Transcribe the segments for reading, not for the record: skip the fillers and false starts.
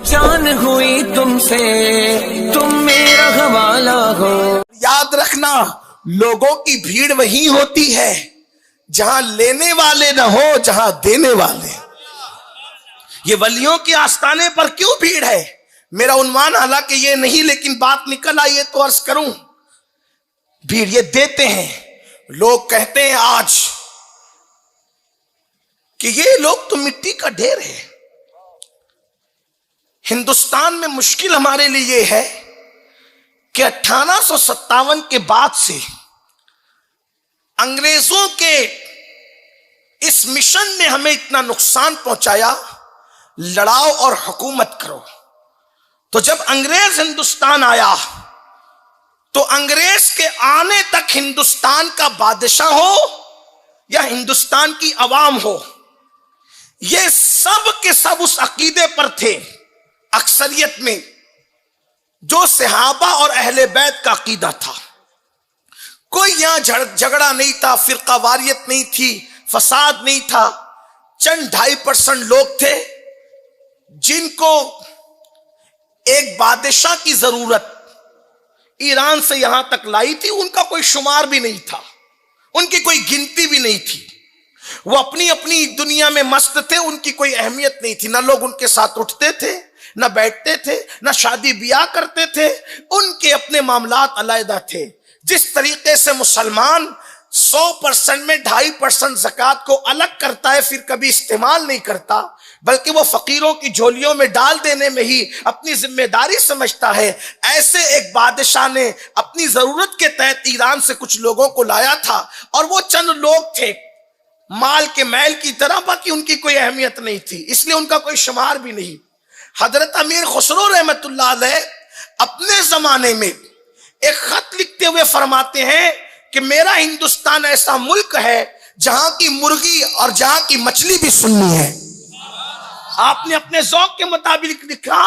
जान हुई तुमसे, तुम मेरा हवाला हो। याद रखना, लोगों की भीड़ वही होती है जहां लेने वाले न हो, जहां देने वाले। ये वलियों के आस्थाने पर क्यों भीड़ है? मेरा उन्वान हालांकि ये नहीं, लेकिन बात निकल आई है तो अर्ज करूं। भीड़ ये देते हैं। लोग कहते हैं आज कि ये लोग तो मिट्टी का ढेर है। हिंदुस्तान में मुश्किल हमारे लिए ये है कि 1857 के बाद से अंग्रेजों के इस मिशन ने हमें इतना नुकसान पहुंचाया, लड़ाओ और हुकूमत करो। तो जब अंग्रेज हिंदुस्तान आया तो अंग्रेज के आने तक हिंदुस्तान का बादशाह हो या हिंदुस्तान की अवाम हो, ये सब के सब उस अकीदे पर थे, अक्सरियत में, जो सहाबा और अहले बैत का अकीदा था। कोई यहां झगड़ा नहीं था, फिरका वारियत नहीं थी, फसाद नहीं था। चंद 2.5% लोग थे जिनको एक बादशाह की जरूरत ईरान से यहां तक लाई थी। उनका कोई शुमार भी नहीं था, उनकी कोई गिनती भी नहीं थी। वो अपनी अपनी दुनिया में मस्त थे, उनकी कोई अहमियत नहीं थी। ना लोग उनके साथ उठते थे, ना बैठते थे, ना शादी ब्याह करते थे। उनके अपने मामलात अलग थे। जिस तरीके से मुसलमान 100% में 2.5% ज़कात को अलग करता है, फिर कभी इस्तेमाल नहीं करता, बल्कि वो फकीरों की झोलियों में डाल देने में ही अपनी जिम्मेदारी समझता है, ऐसे एक बादशाह ने अपनी जरूरत के तहत ईरान से कुछ लोगों को लाया था। और वो चंद लोग थे माल के मैल की तरह, बाकी उनकी कोई अहमियत नहीं थी, इसलिए उनका कोई शुमार भी नहीं। हजरत अमीर खुसरो रहमतुल्लाह अलैह अपने जमाने में एक खत लिखते हुए फरमाते हैं कि मेरा हिंदुस्तान ऐसा मुल्क है जहां की मुर्गी और जहां की मछली भी सुन्नी है। आपने अपने ज़ौक़ के मुताबिक लिखा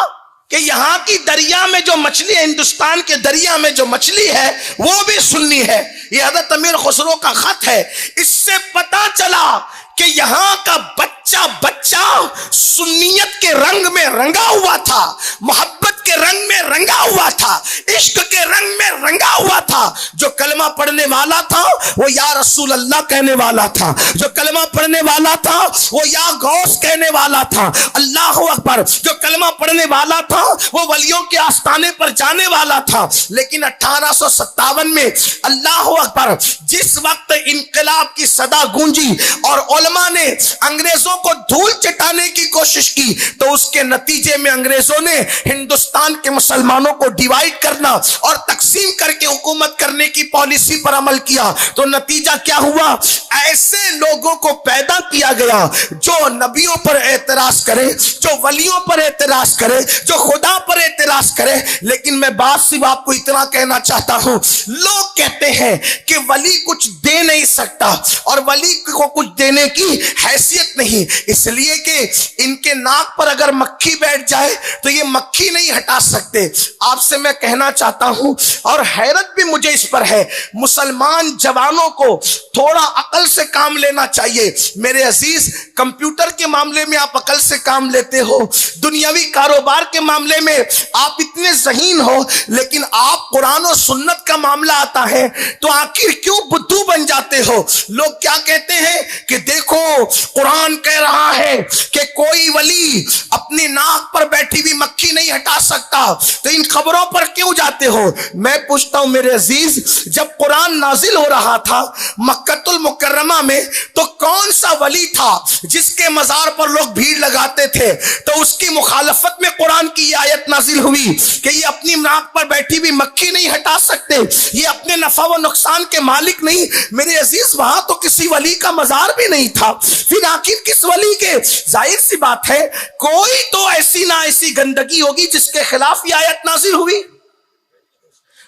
कि यहां की दरिया में जो मछली है, हिंदुस्तान के दरिया में जो मछली है वो भी सुन्नी है। यह हज़रत अमीर खुसरो का खत है। इससे पता चला कि यहां का बच्चा बच्चा सुन्नियत के रंग में रंगा हुआ था, मोहब्बत के रंग में रंगा हुआ था, इश्क के रंग में रंगा हुआ था। जो कलमा पढ़ने वाला था वो या रसूल अल्लाह कहने वाला था, जो कलमा पढ़ने वाला था वो या गौस कहने वाला था, अल्लाह अकबर। जो कलमा पढ़ने वाला था वो वलियों के आस्थाने पर जाने वाला था। लेकिन 1857 में अल्लाह अकबर, जिस वक्त इनकलाब की सदा गूंजी और उलमा ने अंग्रेजों को धूल चटाने की कोशिश की, तो उसके नतीजे में अंग्रेजों ने हिंदुस्तान के मुसलमानों को डिवाइड करना और तकसीम करके हुकूमत करने की पॉलिसी पर अमल किया। तो नतीजा क्या हुआ? ऐसे लोगों को पैदा किया गया जो नबियों पर एतराज करे, जो वलियों पर एतराज करे, जो खुदा पर एतराज करे। लेकिन मैं बात सिर्फ आपको इतना कहना चाहता हूं, लोग कहते हैं कि वली कुछ दे नहीं सकता और वली को कुछ देने की हैसियत नहीं, इसलिए कि इनके नाक पर अगर मक्खी बैठ जाए तो ये मक्खी नहीं हटा सकते। आपसे मैं कहना चाहता हूं, और हैरत भी मुझे इस पर है, मुसलमान जवानों को थोड़ा अकल से काम लेना चाहिए। मेरे अजीज, कंप्यूटर के मामले में आप अकल से काम लेते हो, दुनियावी कारोबार के मामले में आप इतने ज़हीन हो, लेकिन आप कुरान और सुन्नत का मामला आता है तो आखिर क्यों बुद्धू बन जाते हो? लोग क्या कहते हैं कि देखो कुरान कह रहा है कि कोई वली अपनी नाक पर बैठी हुई मक्खी नहीं हटा सकता, तो इन खबरों पर क्यों जाते हो? मैं पूछता हूं मेरे अजीज, जब कुरान नाजिल हो रहा था मक्कतुल मुकर्रमा में, तो कौन सा वली था जिसके मजार पर लोग भीड़ लगाते थे? तो उसकी मुखालफत में कुरान की ये आयत नाजिल हुई कि ये अपनी नाक पर बैठी हुई मक्खी नहीं हटा सकते, ये अपने नफा व नुकसान के मालिक नहीं। मेरे अजीज, वहां तो किसी वली का मजार भी नहीं था, फिर आखिर किस वली के? जाहिर सी बात है, कोई तो ऐसी ना ऐसी गंदगी होगी जिसके खिलाफ ये आयत नाजिल हुई।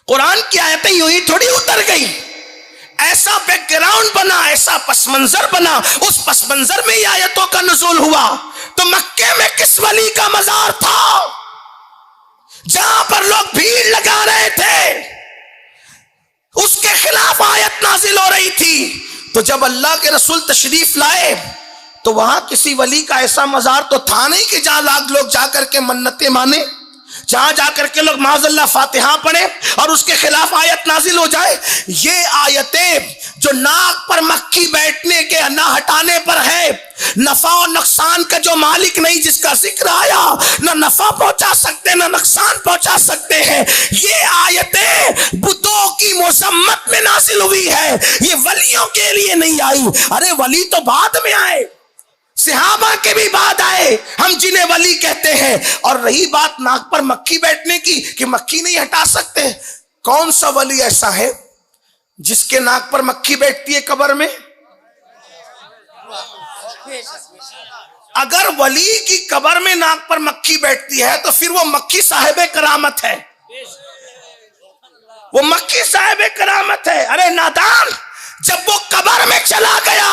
कुरान की आयतें यूं ही थोड़ी उतर गई, ऐसा बैकग्राउंड बना, ऐसा पसमंजर बना, उस पसमंजर में ये आयतों का नुज़ूल हुआ। तो मक्के में किस वली का मजार था जहां पर लोग भीड़ लगा रहे थे? उसके खिलाफ आयत नाजिल हो रही थी। तो जब अल्लाह के रसूल तशरीफ लाए तो वहां किसी वली का ऐसा मजार तो था नहीं कि जहां लोग जाकर के मन्नतें माने, जहां जाकर के लोग माज़अल्लाह फातिहा पढ़े और उसके खिलाफ आयत नाजिल हो जाए। ये आयतें जो नाक पर मक्खी बैठने के ना हटाने पर है, नफा और नुकसान का जो मालिक नहीं, जिसका जिक्र आया, ना नफा पहुंचा सकते ना नुकसान पहुंचा सकते हैं, ये आयतें बुतों की मुज़म्मत में नाजिल हुई है, ये वलियों के लिए नहीं आई। अरे वली तो बाद में आए, सहाबा के भी बाद आए, हम जिन्हें वली कहते हैं। और रही बात नाक पर मक्खी बैठने की कि मक्खी नहीं हटा सकते, कौन सा वली ऐसा है जिसके नाक पर मक्खी बैठती है कब्र में? अगर वली की कब्र में नाक पर मक्खी बैठती है तो फिर वो मक्खी साहिबे करामत है, वो मक्खी साहिबे करामत है। अरे नादान, जब वो कब्र में चला गया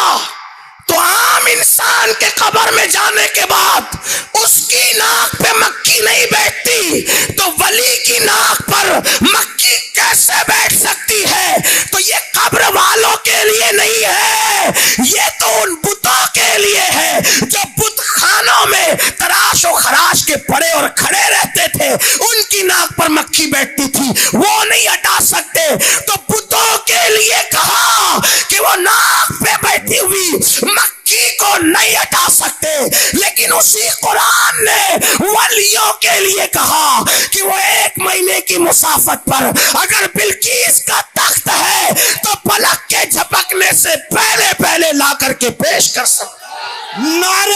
तो आम इंसान के कब्र में जाने के बाद उसकी नाक पे मक्खी नहीं बैठती, तो वली की नाक पर मक्खी कैसे बैठ सकती है? तो ये कब्र वालों के लिए नहीं है, ये तो उन बुतों के लिए है जो बुत खानों में तराश और खराश के पड़े और खड़े रहते थे, उनकी नाक पर मक्खी बैठती थी, वो नहीं हटा सकते। तो बुतों के लिए कहा कि वो नाक पे बैठी हुई मक्खी को नहीं हटा सकते, लेकिन उसी कुरान ने वलियों के लिए कहा कि वो 1 महीने की मुसाफत पर अगर बिल्किस का तख्त है तो पलक के झपकने से पहले पहले ला करके पेश कर सकते। नारे